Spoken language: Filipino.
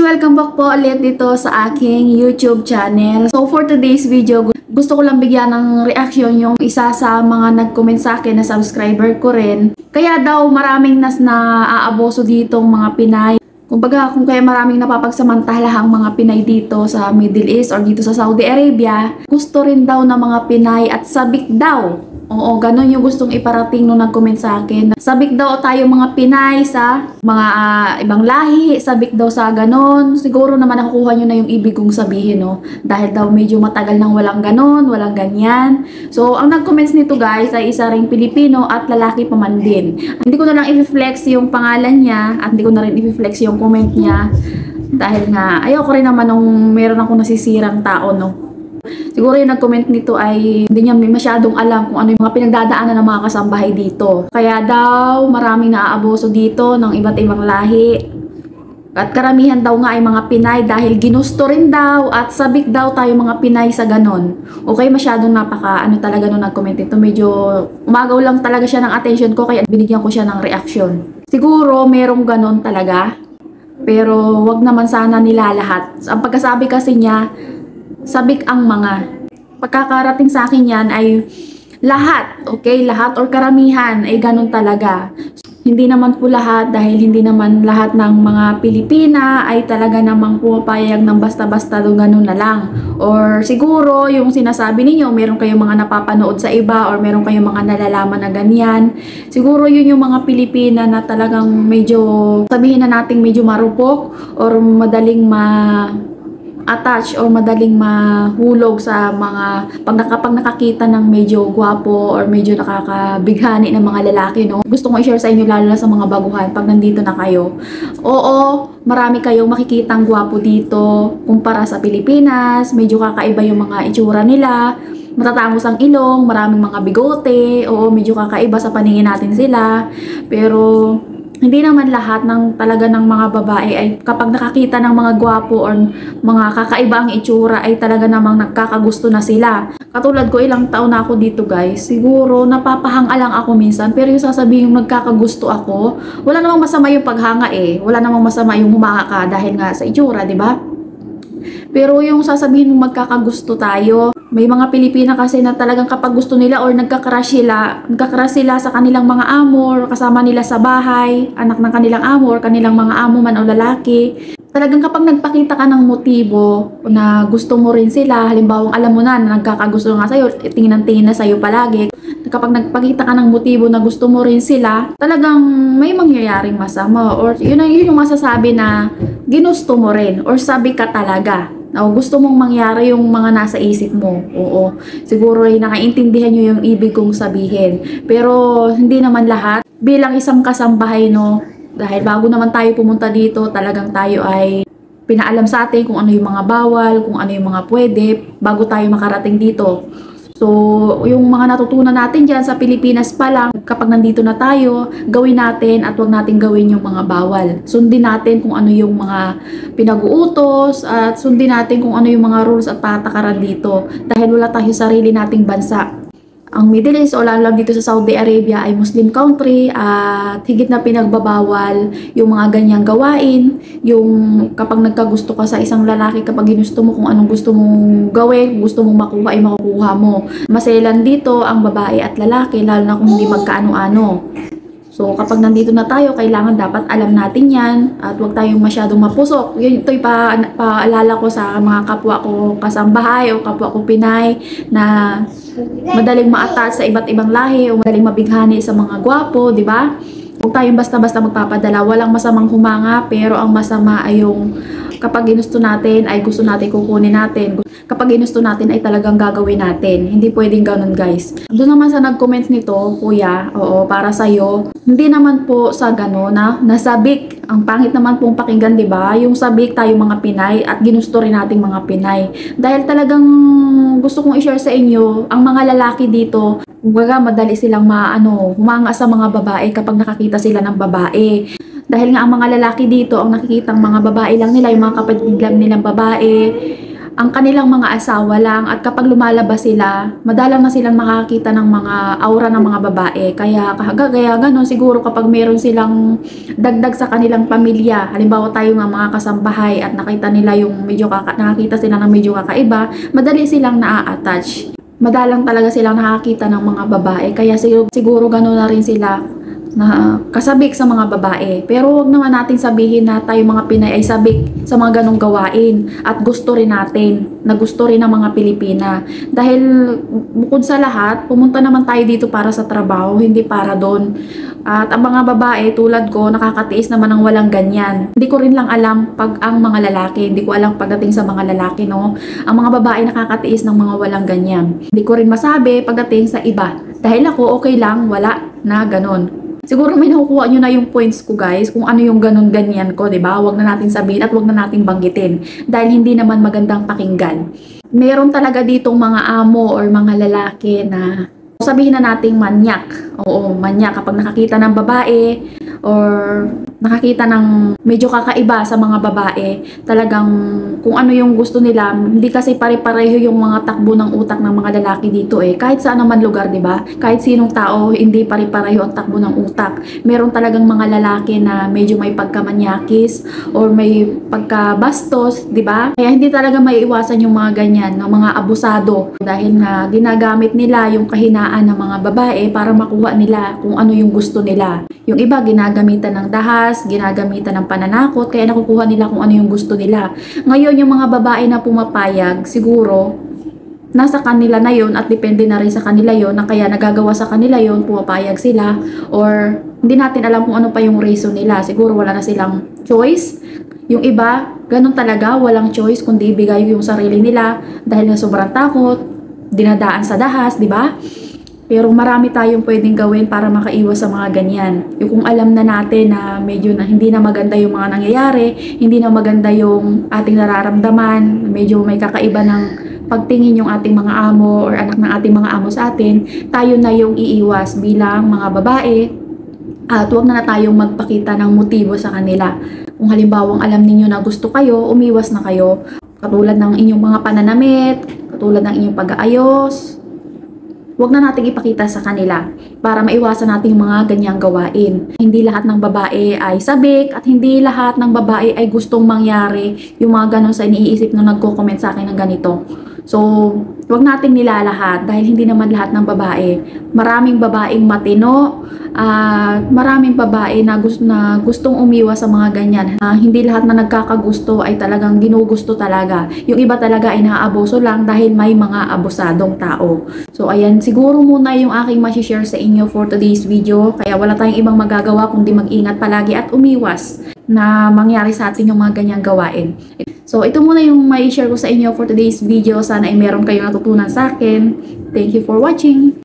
welcome back po ulit dito sa aking YouTube channel. So for today's video, gusto ko lang bigyan ng reaction yung isa sa mga nag-comment sa akin na subscriber ko rin. Kaya daw maraming naaaboso ditong mga Pinay. Kumbaga kung kaya maraming napapagsamantalahang mga Pinay dito sa Middle East or dito sa Saudi Arabia, gusto rin daw ng mga Pinay at sabik daw. Oo, ganun yung gustong iparating nung nag-comment sa akin. Sabik daw tayo mga Pinay sa mga ibang lahi, sabik daw sa ganun. Siguro naman nakukuha nyo na yung ibig kong sabihin, no? Dahil daw medyo matagal nang walang ganun, walang ganyan. So, ang nag-comments nito guys ay isa ring Pilipino at lalaki pa man din. Hindi ko na lang i-flex yung pangalan niya at hindi ko na rin i-flex yung comment niya. Dahil nga, ayoko rin naman nung meron akong nasisirang tao, no? Siguro yung nag-comment nito ay hindi niya masyadong alam kung ano yung mga pinagdadaanan ng mga kasambahay dito. Kaya daw maraming naaaboso dito ng iba't ibang lahi. At karamihan daw nga ay mga Pinay dahil ginusto rin daw at sabik daw tayo mga Pinay sa ganon. Okay, masyadong talaga nung nag-comment ito. Medyo umagaw lang talaga siya ng attention ko kaya binigyan ko siya ng reaction. Siguro merong ganon talaga. Pero wag naman sana nila lahat. Ang pagkasabi kasi niya, sabik ang mga. Pagkakarating sa akin yan ay lahat, okay? Lahat or karamihan ay ganun talaga. Hindi naman po lahat dahil hindi naman lahat ng mga Pilipina ay talaga namang pumapayag ng basta-basta ganun na lang. Or siguro yung sinasabi ninyo, meron kayong mga napapanood sa iba or meron kayong mga nalalaman na ganyan. Siguro yun yung mga Pilipina na talagang medyo, sabihin na nating medyo marupok or madaling attach or madaling mahulog sa mga pag nakakita ng medyo gwapo or medyo nakakabighani ng mga lalaki, no? Gusto ko i-share sa inyo lalo na sa mga baguhan pag nandito na kayo. Oo, marami kayong makikitang gwapo dito kumpara sa Pilipinas, medyo kakaiba yung mga itsura nila. Matatangos ang ilong, maraming mga bigote, oo, medyo kakaiba sa paningin natin sila. Pero hindi naman lahat ng talaga ng mga babae ay kapag nakakita ng mga gwapo or mga kakaiba ang itsura ay talaga namang nagkakagusto na sila. Katulad ko, ilang taon na ako dito guys, siguro napapahanga lang ako minsan, pero yung sasabihin yung nagkakagusto ako, wala namang masama yung paghanga eh. Wala namang masama yung humanga ka dahil nga sa itsura, di ba? Pero yung sasabihin mo magkakagusto tayo, may mga Pilipina kasi na talagang kapag gusto nila or nagka-crush sila sa kanilang mga amo or kasama nila sa bahay, anak ng kanilang amo or kanilang mga amo man o lalaki. Talagang kapag nagpakita ka ng motibo na gusto mo rin sila, halimbawa alam mo na nagkakagusto nga sa'yo, tingin na sa'yo palagi. Kapag nagpakita ka ng motibo na gusto mo rin sila, talagang may mangyayaring masama or yun yung masasabi na ginusto mo rin or sabi ka talaga. O gusto mong mangyari yung mga nasa isip mo. Oo. Siguro ay nakaintindihan nyo yung ibig kong sabihin. Pero hindi naman lahat. Bilang isang kasambahay, no, dahil bago naman tayo pumunta dito, talagang tayo ay pinaalam sa atin kung ano yung mga bawal, kung ano yung mga pwede, bago tayo makarating dito. So, yung mga natutunan natin dyan sa Pilipinas pa lang, kapag nandito na tayo, gawin natin at huwag natin gawin yung mga bawal. Sundin natin kung ano yung mga pinag-uutos at sundin natin kung ano yung mga rules at patakaran dito. Dahil wala tayo sarili nating bansa. Ang Middle East o lalo dito sa Saudi Arabia ay Muslim country at higit na pinagbabawal yung mga ganyang gawain. Yung kapag nagkagusto ka sa isang lalaki, kapag ginusto mo kung anong gusto mong gawin, gusto mong makuha ay makukuha mo. Maselan dito ang babae at lalaki lalo na kung hindi magkaano-ano. So, kapag nandito na tayo, kailangan dapat alam natin yan at huwag tayong masyadong mapusok. Ito'y paalala ko sa mga kapwa ko kasambahay o kapwa ko Pinay na madaling ma-attach sa iba't ibang lahi o madaling mabighani sa mga gwapo, di ba? Huwag tayong basta-basta magpapadala. Walang masamang humanga, pero ang masama ay yung kapag ginusto natin ay gusto natin kukunin natin. Kapag ginusto natin ay talagang gagawin natin. Hindi pwedeng ganun guys. Doon naman sa nag-comment nito, kuya, oo, para sa'yo. Hindi naman po sa gano'n na nasabik. Ang pangit naman pong pakinggan, di ba? Yung sabik tayo mga Pinay at ginusto rin nating mga Pinay. Dahil talagang gusto kong i-share sa inyo, ang mga lalaki dito, kumbaga madali silang humanga sa mga babae kapag nakakita sila ng babae. Dahil nga ang mga lalaki dito, ang nakikitang mga babae lang nila, yung mga kapatid lang nilang babae, ang kanilang mga asawa lang, at kapag lumalabas sila, madalang na silang makakita ng mga aura ng mga babae. Kaya gano'n siguro kapag meron silang dagdag sa kanilang pamilya, halimbawa tayo nga mga kasambahay at nakita nila yung nakakita sila ng medyo kakaiba, madali silang naa-attach. Madalang talaga silang nakakita ng mga babae, kaya siguro gano'n na rin sila na kasabik sa mga babae. Pero wag naman natin sabihin na tayo mga Pinay ay sabik sa mga ganong gawain, at gusto rin natin, na gusto rin ng mga Pilipina. Dahil bukod sa lahat, pumunta naman tayo dito para sa trabaho, hindi para doon. At ang mga babae tulad ko, nakakatiis naman ng walang ganyan. Hindi ko rin lang alam pag ang mga lalaki, hindi ko alam pagdating sa mga lalaki, no? Ang mga babae nakakatiis ng mga walang ganyan. Hindi ko rin masabi pagdating sa iba. Dahil ako okay lang, wala na ganon. Siguro may nakukuha nyo na yung points ko, guys, kung ano yung ganun-ganyan ko, diba? Huwag na natin sabihin at huwag na natin banggitin dahil hindi naman magandang pakinggan. Meron talaga ditong mga amo or mga lalaki na sabihin na nating manyak. Oo, manyak kapag nakakita ng babae or nakakita ng medyo kakaiba sa mga babae, talagang kung ano yung gusto nila. Hindi kasi pare-pareho yung mga takbo ng utak ng mga lalaki dito eh. Kahit saan naman lugar, di ba? Kahit sinong tao, hindi pare-pareho ang takbo ng utak. Meron talagang mga lalaki na medyo may pagkamanyakis or may pagkabastos, di ba? Kaya hindi talaga maiiwasan yung mga ganyan, ng mga abusado, dahil nga ginagamit nila yung kahinaan ng mga babae para makuha nila kung ano yung gusto nila. Yung iba ginagamitan ng dahas, ginagamitan ng pananakot, kaya nakukuha nila kung ano yung gusto nila. Ngayon, yung mga babae na pumapayag, siguro, nasa kanila na yun at depende na rin sa kanila yun, na kaya nagagawa sa kanila yun, pumapayag sila, or hindi natin alam kung ano pa yung reason nila. Siguro wala na silang choice. Yung iba, ganun talaga, walang choice kundi ibigay yung sarili nila dahil na sobrang takot, dinadaan sa dahas, di ba? Pero marami tayong pwedeng gawin para makaiwas sa mga ganyan. Yung kung alam na natin na medyo na hindi na maganda yung mga nangyayari, hindi na maganda yung ating nararamdaman, medyo may kakaiba ng pagtingin yung ating mga amo or anak ng ating mga amo sa atin, tayo na yung iiwas bilang mga babae, at huwag na tayong magpakita ng motibo sa kanila. Kung halimbawang alam ninyo na gusto kayo, umiwas na kayo. Katulad ng inyong mga pananamit, katulad ng inyong pag-aayos, huwag na nating ipakita sa kanila para maiwasan natin yung mga ganyang gawain. Hindi lahat ng babae ay sabik at hindi lahat ng babae ay gustong mangyari yung mga ganon sa iniisip nung nagko-comment sa akin ng ganito. So, huwag nating nilalahat dahil hindi naman lahat ng babae. Maraming babaeng matino, maraming babae na gustong umiwas sa mga ganyan. Hindi lahat na nagkakagusto ay talagang ginugusto talaga. Yung iba talaga ay naaabuso lang dahil may mga abusadong tao. So ayan, siguro muna yung aking ma-share sa inyo for today's video. Kaya wala tayong ibang magagawa kundi mag-ingat palagi at umiwas na mangyari sa atin yung mga ganyang gawain. So ito muna yung ma-share ko sa inyo for today's video. Sana ay meron kayong natutunan sa akin. Thank you for watching!